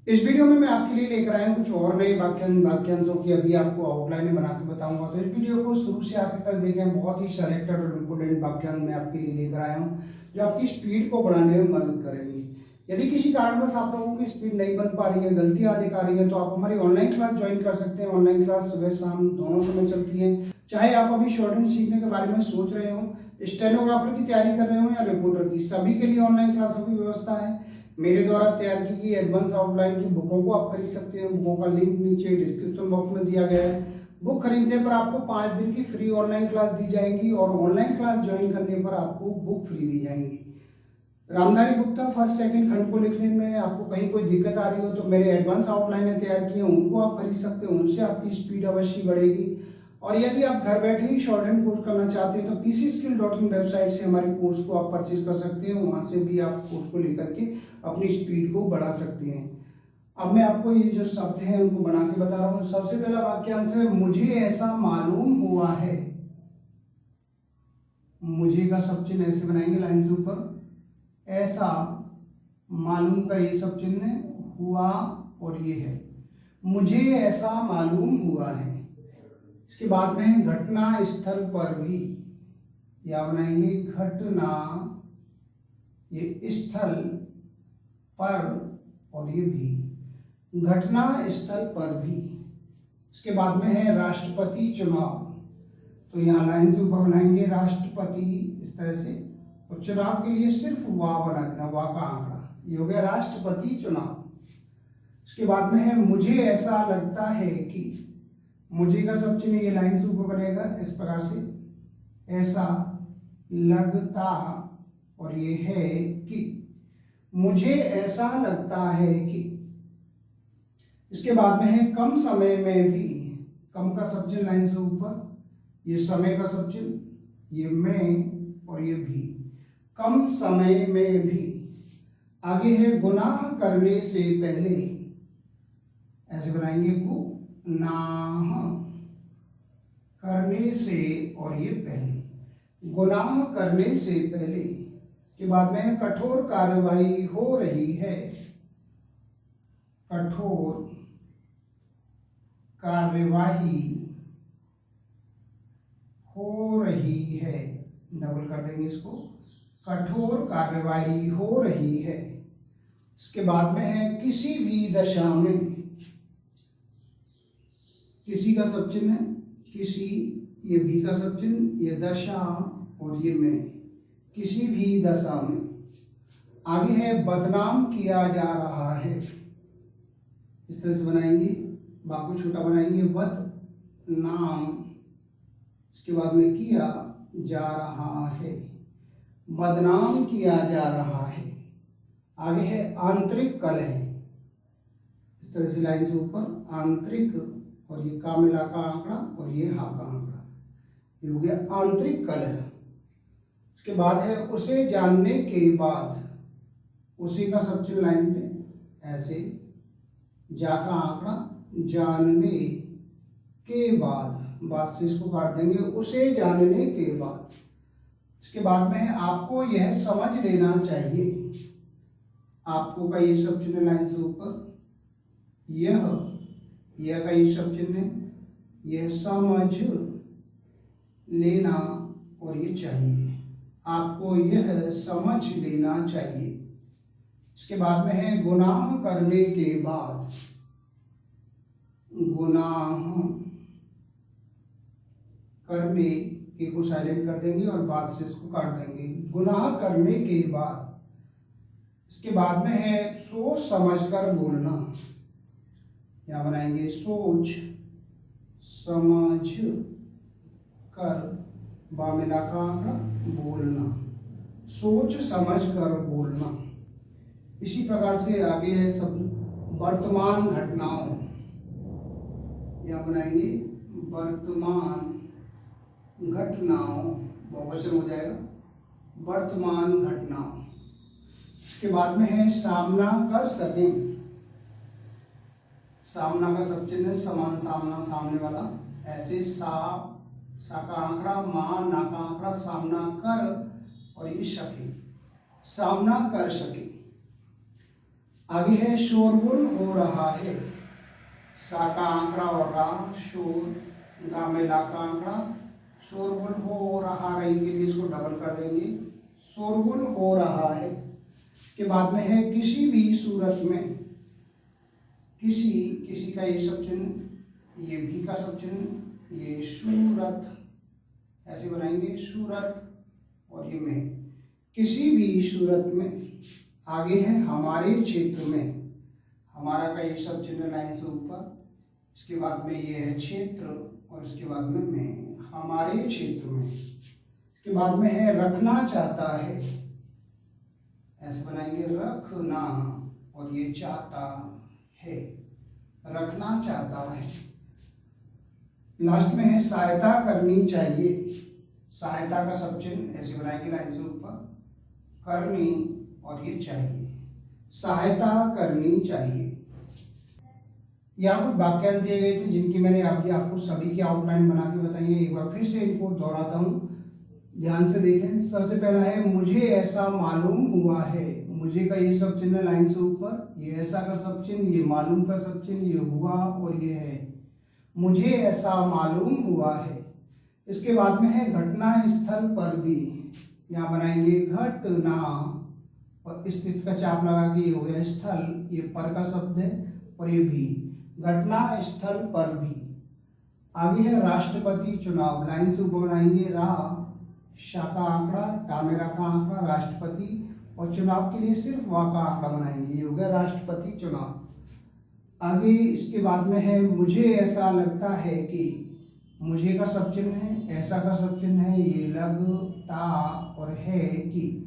इस वीडियो में मैं आपके लिए लेकर आया हूँ कुछ और नए वाक्यांशों की अभी आपको आउटलाइन में बना के बताऊंगा। तो इस वीडियो को शुरू से आखिर तक देखें। बहुत ही सेलेक्टेड और इम्पोर्टेंट वाक्यांश मैं आपके लिए लेकर आया हूँ जो आपकी स्पीड को बढ़ाने में मदद करेंगे। यदि किसी कारणवश आप लोगों की स्पीड नहीं बन पा रही है, गलतियां दिखा रही है, तो आप हमारी ऑनलाइन क्लास ज्वाइन कर सकते हैं। ऑनलाइन क्लास सुबह शाम दोनों समय चलती है। चाहे आप अभी शॉर्टहैंड सीखने के बारे में सोच रहे हो, स्टेनोग्राफर की तैयारी कर रहे हो या रिपोर्टर की, सभी के लिए ऑनलाइन क्लासों की व्यवस्था है। मेरे द्वारा तैयार की गई एडवांस आउटलाइन की बुकों को आप खरीद सकते हैं। बुकों का लिंक नीचे डिस्क्रिप्शन बॉक्स में दिया गया है। बुक खरीदने पर आपको 5 दिन की फ्री ऑनलाइन क्लास दी जाएगी और ऑनलाइन क्लास ज्वाइन करने पर आपको बुक फ्री दी जाएंगी। रामधारी गुप्ता फर्स्ट सेकंड खंड को लिखने में आपको कहीं कोई दिक्कत आ रही हो तो मेरे एडवांस आउटलाइनें तैयार की हैं, उनको आप खरीद सकते हैं। उनसे आपकी स्पीड अवश्य बढ़ेगी। और यदि आप घर बैठे ही शॉर्ट हैंड कोर्स करना चाहते हैं तो pcskill.in वेबसाइट से हमारे कोर्स को आप परचेज कर सकते हैं। वहां से भी आप कोर्स को लेकर के अपनी स्पीड को बढ़ा सकते हैं। अब मैं आपको ये जो शब्द हैं उनको बना के बता रहा हूँ। सबसे पहला वाक्यांश है, मुझे ऐसा मालूम हुआ है। मुझे का सब चिन्ह ऐसे बनाएंगे लाइन से ऊपर, ऐसा मालूम का ये सब चिन्ह हुआ और ये है, मुझे ऐसा मालूम हुआ है। इसके बाद में है घटना स्थल पर भी, या बनाएंगे घटना, ये स्थल पर और ये भी, घटना स्थल पर भी। इसके बाद में है राष्ट्रपति चुनाव, तो यहाँ लाइन से ऊपर बनाएंगे राष्ट्रपति इस तरह से, और चुनाव के लिए सिर्फ वाह बना देना, वाह का आंकड़ा, ये हो गया राष्ट्रपति चुनाव। इसके बाद में है मुझे ऐसा लगता है कि, मुझे का सब चिन्ह ये लाइन से ऊपर बनेगा इस प्रकार से, ऐसा लगता और ये है कि, मुझे ऐसा लगता है कि। इसके बाद में है कम समय में भी, कम का सब चिन्ह लाइन से ऊपर, ये समय का सब चिन्ह, ये में और ये भी, कम समय में भी। आगे है गुनाह करने से पहले, ऐसे बनाएंगे गुनाह करने से और ये पहले, गुनाह करने से पहले। के बाद में है कठोर कार्यवाही हो रही है, कठोर कार्यवाही हो रही है, डबल कर देंगे इसको, कठोर कार्यवाही हो रही है। इसके बाद में है किसी भी दशा में, किसी का सब चिन्ह, किसी, ये भी का सब चिन्ह, ये दशा और ये में, किसी भी दशा में। आगे है बदनाम किया जा रहा है, इस तरह से बनाएंगे, बाकी छोटा बनाएंगे बदनाम, इसके बाद में किया जा रहा है, बदनाम किया जा रहा है। आगे है आंतरिक कलह, इस तरह से लाइन से ऊपर आंतरिक, और ये का मिला का आंकड़ा और ये हा का आंकड़ा, ये हो गया आंतरिक कलह। इसके बाद है उसे जानने के बाद, उसी का सब चिन्ह लाइन पे ऐसे, जा का आंकड़ा, जानने के बाद, बाद से इसको काट देंगे, उसे जानने के बाद। इसके बाद में है आपको यह समझ लेना चाहिए, आपको का ये सब चिन्ह लाइन से ऊपर, यह का ये सब चिन्ह, यह समझ लेना और ये चाहिए, आपको यह समझ लेना चाहिए। इसके बाद में है गुनाह करने के बाद, गुनाह करने के को साइलेंट कर देंगे और बाद से इसको काट देंगे, गुनाह करने के बाद। इसके बाद में है सोच समझ कर बोलना, यहाँ बनाएंगे सोच समझ कर, बा मिला का आंकड़ा, बोलना, सोच समझ कर बोलना। इसी प्रकार से आगे है सब वर्तमान घटनाओं, यहाँ बनाएंगे वर्तमान घटनाओं, बहुवचन हो जाएगा, वर्तमान घटनाओं। इसके बाद में है सामना कर सकें, सामना का सब चिन्ह समान, सामना सामने वाला, ऐसे सा का आंकड़ा, मां ना का आंकड़ा, सामना कर और ये सके, सामना कर सके। आगे है शोरगुल हो रहा है। सा का आंकड़ा और रा, शोर, गा में ला का आंकड़ा, शोरगुल हो रहा, रही के लिए इसको डबल कर देंगे, शोरगुल हो रहा है। के बाद में है किसी भी सूरत में, किसी, किसी का ये सब चिन्ह, ये भी का सब चिन्ह, ये सूरत, ऐसे बनाएंगे सूरत, और ये में, किसी भी सूरत में। आगे है हमारे क्षेत्र में, हमारा का ये सब चिन्ह लाइन से ऊपर, इसके बाद में ये है क्षेत्र, और इसके बाद में हमारे क्षेत्र में। इसके बाद में है रखना चाहता है, ऐसे बनाएंगे रखना, और ये चाहता है, रखना चाहता है। लास्ट में है सहायता करनी चाहिए, सहायता का सब चिन्ह ऐसे बनाएंगे लाइन से ऊपर, करनी, और ये चाहिए, सहायता करनी चाहिए। यहाँ कुछ वाक्यांश दिए गए थे जिनकी मैंने आपको सभी की आउटलाइन बना के बताई है। एक बार फिर से इनको दोहराता हूँ, ध्यान से देखें। सबसे पहला है मुझे ऐसा मालूम हुआ है, मुझे का ये सब चिन्ह लाइन से ऊपर, ये ऐसा का सब चिन्ह, ये मालूम का सब चिन्ह, ये हुआ और ये है, मुझे ऐसा मालूम हुआ है। इसके बाद में है घटना स्थल पर भी, यहाँ बनाएंगे घटना, और इस का चाप लगा के ये हो गया स्थल, ये पर का शब्द है, और ये भी, घटना स्थल पर भी। आगे है राष्ट्रपति चुनाव, लाइन से ऊपर बनाएंगे रा, शा का आंकड़ा, टामेरा का आंकड़ा, राष्ट्रपति, और चुनाव के लिए सिर्फ वा का आंकड़ा बनाएंगे, ये हो गया राष्ट्रपति चुनाव। आगे इसके बाद में है मुझे ऐसा लगता है कि, मुझे का सब चिन्ह है, ऐसा का सब चिन्ह है, ये लगता और है कि,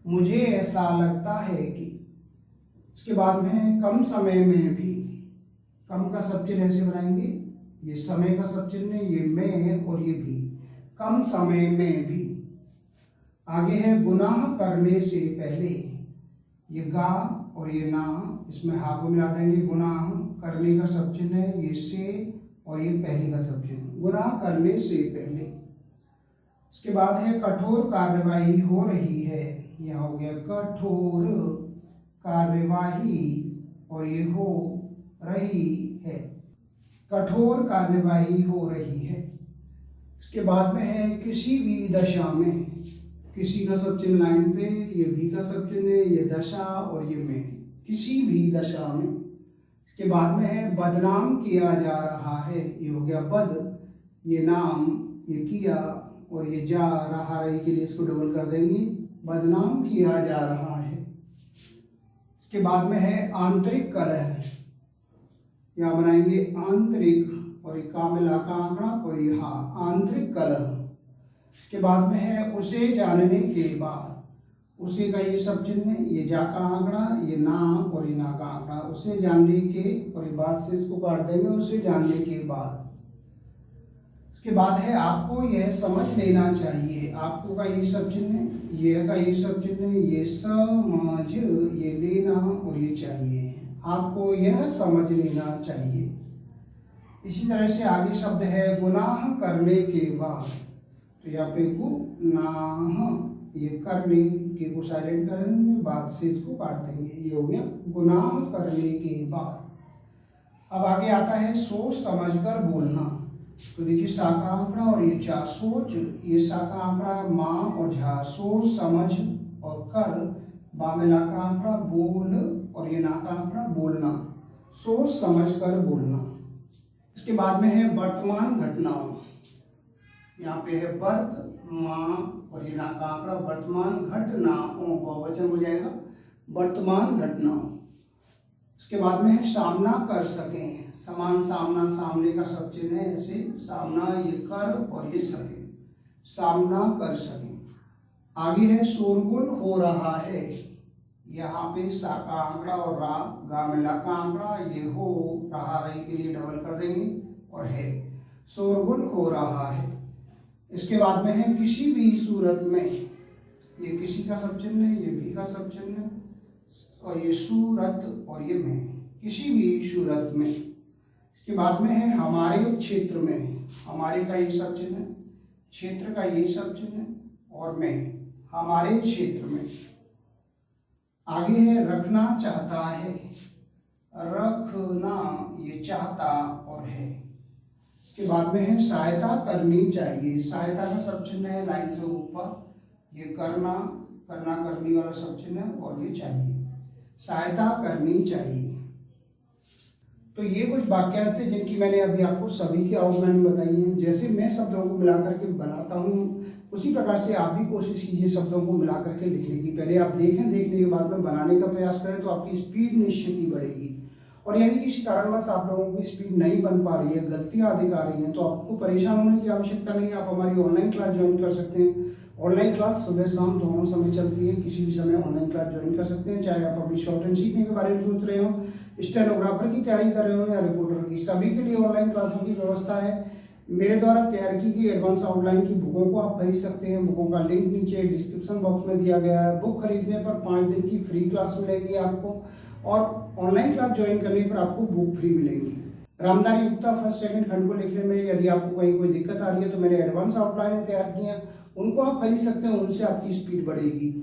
मुझे ऐसा लगता है कि। इसके बाद में है कम समय में भी, कम का सब चिन्ह ऐसे बनाएंगे, ये समय का सब चिन्ह है, ये में और ये भी, कम समय में भी। आगे है गुनाह करने से पहले, ये गा और ये ना, इसमें हा को मिला देंगे, गुनाह करने का सब चिन्ह है, ये से और ये पहले का सब चिन्ह, गुनाह करने से पहले। इसके बाद है कठोर कार्यवाही हो रही है, यह हो गया कठोर कार्यवाही, और ये हो रही है, कठोर कार्यवाही हो रही है। इसके बाद में है किसी भी दशा में, किसी का सब चिन्ह लाइन पे, ये भी का सब चिन्ह है, ये दशा और ये में, किसी भी दशा में। इसके बाद में है बदनाम किया जा रहा है, ये हो गया बद, ये नाम, ये किया, और ये जा रहा, रही के लिए इसको डबल कर देंगे, बदनाम किया जा रहा है। इसके बाद में है आंतरिक कलह, यहाँ बनाएंगे आंतरिक, और ये का में ला का आंकड़ा, और ये हा, आंतरिक कलह। इसके बाद में है उसे जानने के बाद, उसे का ये सब चिन्ह है, ये जा का आंकड़ा, ये ना और ये ना का आंकड़ा, उसे जानने के, और ये बाद से इसको काट देंगे, उसे जानने के बाद। इसके बाद है आपको यह समझ लेना चाहिए, आपको का ये सब चिन्ह है, ये का ये सब चिन्ह है, ये समझ, ये लेना और ये चाहिए, आपको यह समझ लेना चाहिए। इसी तरह से आगे शब्द है गुनाह करने के बाद, तो यहाँ पे गुनाह, ये करने के को साइलेंट कर देंगे, बाद से इसको काट देंगे, ये हो गया गुनाह करने के बाद। अब आगे आता है सोच समझकर बोलना, तो देखिए सा का आंकड़ा और ये चा, सोच, ये सा का आंकड़ा, माँ और झा, सोच समझ और कर, बा में ला का आंकड़ा, बोल, और ये ना का आंकड़ा, बोलना, सोच समझ कर बोलना। इसके बाद में है वर्तमान घटनाओं, यहाँ पे है वर्तमान, और ये ना का आंकड़ा, वर्तमान घटनाओं, बहुवचन हो जाएगा, वर्तमान घटनाओं। इसके बाद में है सामना कर सकें, समान, सामना, सामने का सब चिन्ह है, ऐसे सामना, ये कर और ये सके, सामना कर सकें। आगे है शोरगुल हो रहा है, यहाँ पे सा का आंकड़ा और रा, गा में ला का आंकड़ा, ये हो रहा, रही के लिए डबल कर देंगे, और है, शोरगुल हो रहा है। इसके बाद में है किसी भी सूरत में, ये किसी का सब चिन्ह है, ये भी का सब चिन्ह है, और ये सूरत और ये में, किसी भी सूरत में। इसके बाद में है हमारे क्षेत्र में, हमारे का ये सब चिन्ह है, क्षेत्र का ये सब चिन्ह है, और में, हमारे क्षेत्र में। आगे है रखना चाहता है, रखना ये चाहता और है। के बाद में है सहायता करनी चाहिए, सहायता का सब चिन्ह है लाइन से ऊपर, ये करना, करना करनी वाला सब चिन्ह है और ये चाहिए, सहायता करनी चाहिए। तो ये कुछ वाक्यांश थे जिनकी मैंने अभी आपको सभी की आउटलाइन बताई है। जैसे मैं शब्दों को मिला करके बनाता हूँ उसी प्रकार से आप भी कोशिश कीजिए शब्दों को मिला करके लिखने की। पहले आप देखें, देखने के बाद में बनाने का प्रयास करें तो आपकी स्पीड निश्चित ही बढ़ेगी। और यदि किसी कारणवश आप लोगों की स्पीड नहीं बन पा रही है, गलतियां अधिक आ रही हैं, तो आपको परेशान होने की आवश्यकता नहीं है। आप हमारी ऑनलाइन क्लास ज्वाइन कर सकते हैं। ऑनलाइन क्लास सुबह शाम दोनों समय चलती है, किसी भी समय ऑनलाइन क्लास ज्वाइन कर सकते हैं। चाहे आप अभी शॉर्ट हैंड सीखने के बारे में सोच रहे हो, स्टेनोग्राफर की तैयारी कर रहे हो या रिपोर्टर की, सभी के लिए ऑनलाइन क्लासों की व्यवस्था है। मेरे द्वारा तैयार की गई एडवांस आउटलाइन की बुकों को आप खरीद सकते हैं। बुकों का लिंक नीचे डिस्क्रिप्शन बॉक्स में दिया गया है। बुक खरीदने पर 5 दिन की फ्री क्लास मिलेगी आपको, और ऑनलाइन क्लास ज्वाइन करने पर आपको बुक फ्री मिलेंगी। रामधारी युक्ता फर्स्ट सेकंड खंड को लिखने में यदि आपको कहीं कोई दिक्कत आ रही है तो मैंने एडवांस आउटलाइन तैयार की हैं, उनको आप खरीद सकते हैं, उनसे आपकी स्पीड बढ़ेगी।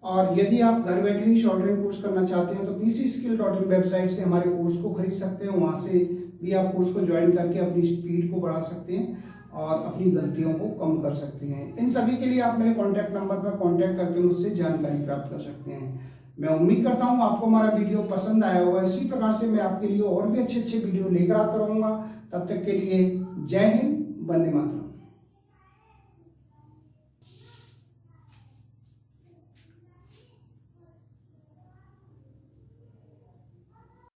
और यदि आप घर बैठे ही शॉर्ट हैंड कोर्स करना चाहते हैं तो pcskill.in वेबसाइट से हमारे कोर्स को खरीद सकते हैं। वहाँ से भी आप कोर्स को ज्वाइन करके अपनी स्पीड को बढ़ा सकते हैं और अपनी गलतियों को कम कर सकते हैं। इन सभी के लिए आप मेरे कॉन्टैक्ट नंबर पर कॉन्टैक्ट करके मुझसे जानकारी प्राप्त कर सकते हैं। मैं उम्मीद करता हूँ आपको हमारा वीडियो पसंद आया होगा। इसी प्रकार से मैं आपके लिए और भी अच्छे अच्छे वीडियो लेकर आता रहूँगा। तब तक के लिए जय हिंद, वंदे मातरम।